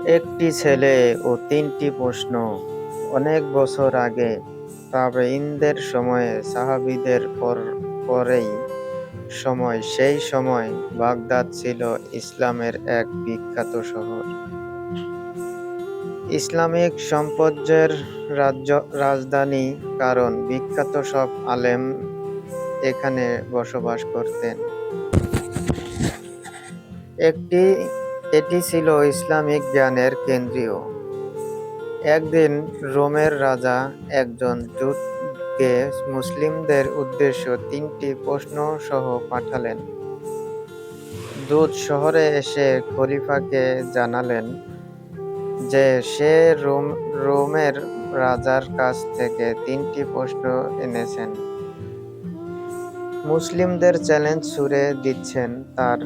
একটি ছেলে ও তিনটি প্রশ্ন। অনেক বছর আগে, তাবেঈনদের সময়ে, সাহাবীদের পরেই সেই সময় বাগদাদ ছিল ইসলামের এক বিখ্যাত শহর। ইসলামিক সাম্রাজ্যের রাজধানী, কারণ বিখ্যাত সব আলেম এখানে বসবাস করতেন। একটি এটি ছিল ইসলামিক জ্ঞানের কেন্দ্রীয়। একদিন রোমের রাজা একজন দূতকে মুসলিমদের উদ্দেশ্যে তিনটি প্রশ্ন সহ পাঠালেন। দূত শহরে এসে খলিফাকে জানালেন যে সে রোমের রাজার কাছ থেকে তিনটি প্রশ্ন এনেছেন। মুসলিমদের চ্যালেঞ্জ ছুড়ে দিচ্ছেন তার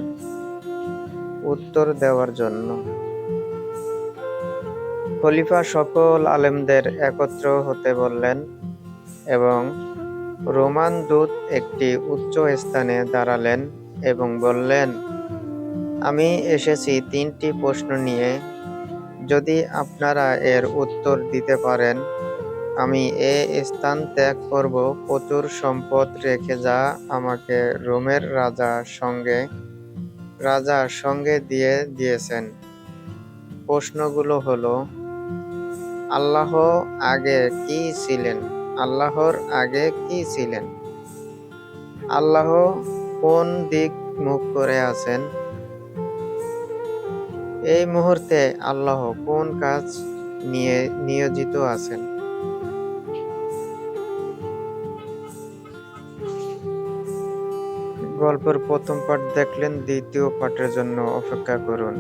উত্তর দেওয়ার জন্য। খলিফা সকল আলেমদের একত্র হতে বললেন এবং রোমান দূত একটি উচ্চ স্থানে দাঁড়ালেন এবং বললেন, আমি এসেছি তিনটি প্রশ্ন নিয়ে। যদি আপনারা এর উত্তর দিতে পারেন, আমি এ স্থান ত্যাগ করব প্রচুর সম্পদ রেখে, যা আমাকে রোমের রাজা সঙ্গে দিয়ে দিয়েছেন। প্রশ্নগুলো হলো: আল্লাহর আগে কি ছিলেন? আল্লাহ কোন দিক মুখ করে আছেন? এই মুহূর্তে আল্লাহ কোন কাজ নিয়ে নিয়োজিত আছেন? গল্পের প্রথম পার্ট দেখলেন, দ্বিতীয় পার্টের জন্য অপেক্ষা করুন।